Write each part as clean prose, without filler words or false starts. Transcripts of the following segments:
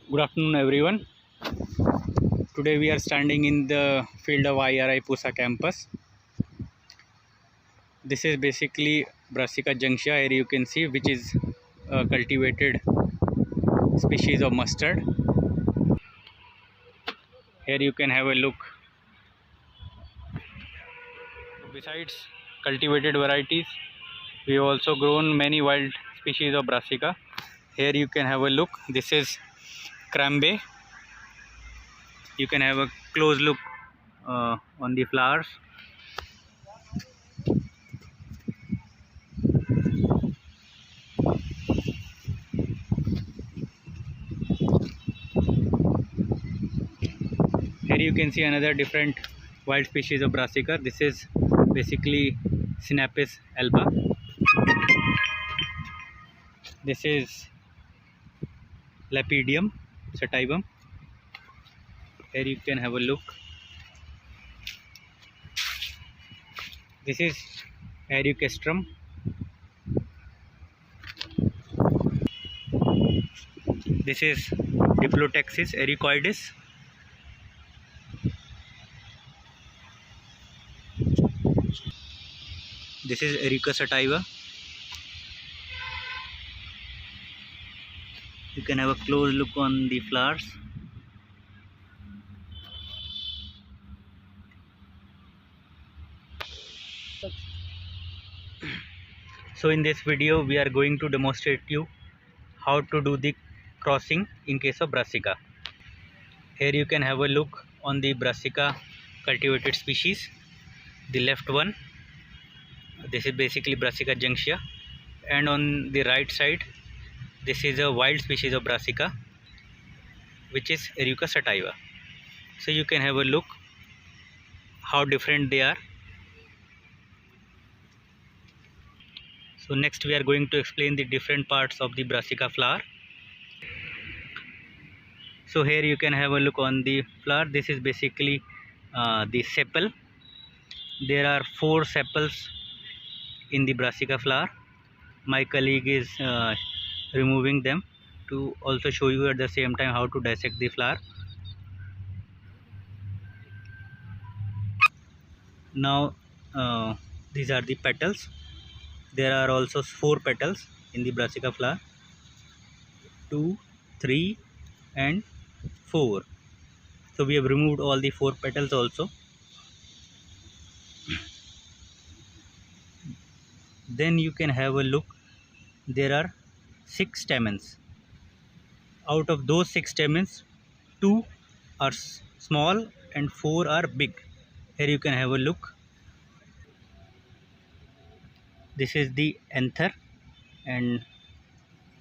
Good afternoon, everyone. Today we are standing in the field of IRI Pusa campus. This is basically Brassica junctia. Here you can see, which is a cultivated species of mustard. Here you can have a look. Besides cultivated varieties, we have also grown many wild species of Brassica. Here you can have a look. This is crambe. You can have a close look on the flowers. Here you can see another different wild species of Brassica. This is basically Sinapis alba. This is Lapidum sativum. Here you can have a look. This is Ericastrum. This is Diplotexis ericoides. This is Erica sativa. You can have a close look on the flowers. So in this video we are going to demonstrate you how to do the crossing in case of Brassica. Here you can have a look on the Brassica cultivated species. The left one, this is basically Brassica junctia, and on the right side this is a wild species of Brassica, which is Erica sativa. So you can have a look how different they are. So next we are going to explain the different parts of the Brassica flower. So here you can have a look on the flower. This is basically the sepal. There are 4 sepals in the Brassica flower. My colleague is removing them to also show you at the same time how to dissect the flower. Now these are the petals. There are also 4 petals in the Brassica flower. 2, 3 and 4. So we have removed all the 4 petals also. Then you can have a look. There are 6 stamens. Out of those 6 stamens, 2 are small and 4 are big. Here you can have a look. This is the anther and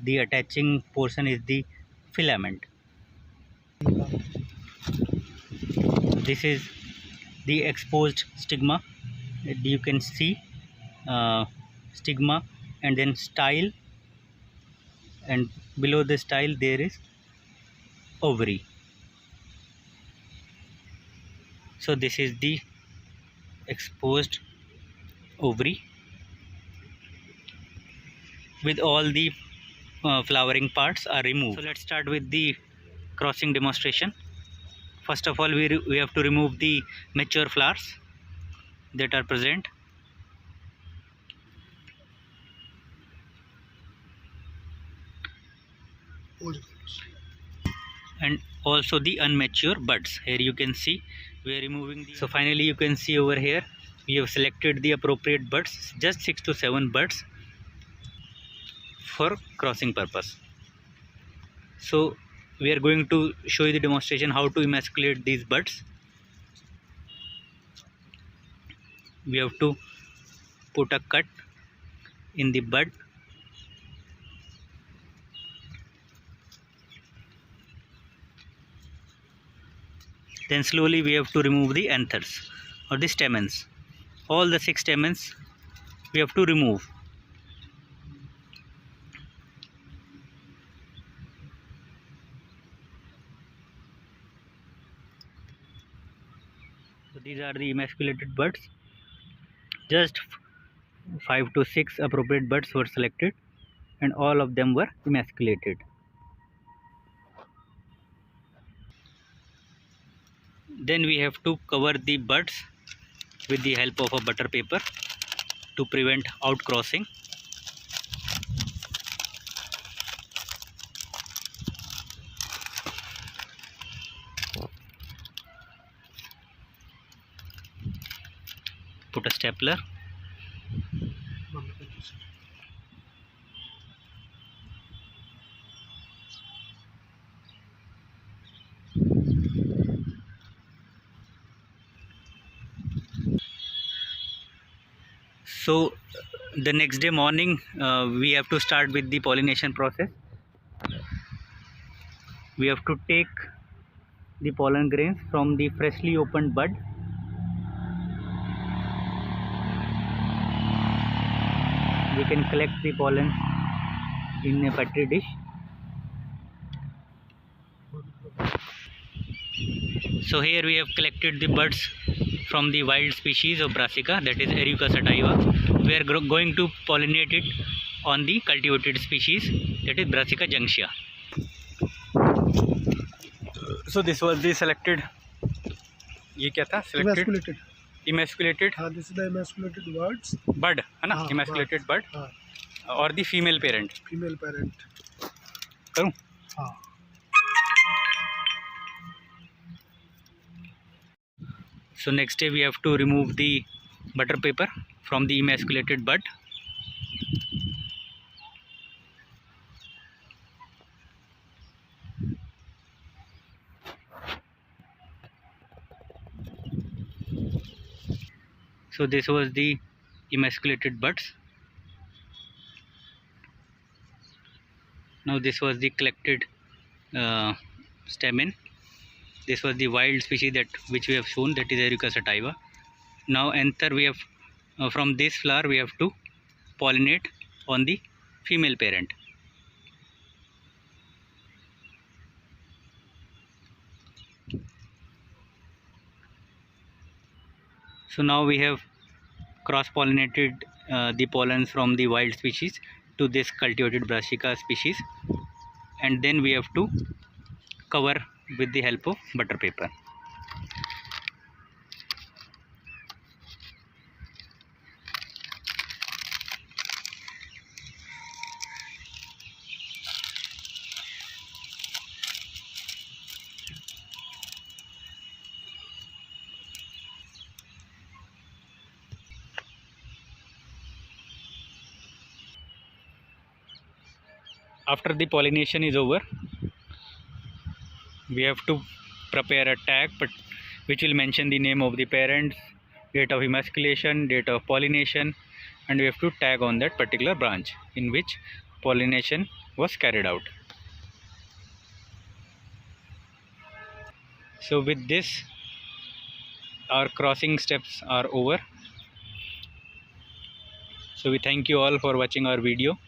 the attaching portion is the filament. This is the exposed stigma. You can see stigma and then style, and below the style there is ovary. So this is the exposed ovary with all the flowering parts are removed. So let's start with the crossing demonstration. First of all, we have to remove the mature flowers that are present. And also the unmature buds. Here you can see we are removing the. So finally you can see over here we have selected the appropriate buds, just 6 to 7 buds for crossing purpose. So we are going to show you the demonstration how to emasculate these buds. We have to put a cut in the bud. Then slowly we have to remove the anthers or the stamens. All the 6 stamens we have to remove. So these are the emasculated buds. Just 5 to 6 appropriate buds were selected and all of them were emasculated. Then we have to cover the buds with the help of a butter paper to prevent outcrossing. Put a stapler. So the next day morning we have to start with the pollination process. We have to take the pollen grains from the freshly opened bud. We can collect the pollen in a petri dish. So here we have collected the buds from the wild species of Brassica, that is Erica sativa. We are going to pollinate it on the cultivated species, that is Brassica junctia. So this was the selected, ये क्या था? Selected emasculated. हाँ, this is the emasculated words. Bud, है ना? Emasculated bud. और the female parent. Female parent. करूँ? हाँ. So next day we have to remove the butter paper from the emasculated bud. So this was the emasculated buds. Now this was the collected stamen. This was the wild species which we have shown, that is Erica sativa. Now enter we have from this flower we have to pollinate on the female parent. So now we have cross-pollinated the pollens from the wild species to this cultivated Brassica species, and then we have to cover with the help of butter paper. After the pollination is over, we have to prepare a tag which will mention the name of the parents, date of emasculation, date of pollination, and we have to tag on that particular branch in which pollination was carried out. So with this, our crossing steps are over. So we thank you all for watching our video.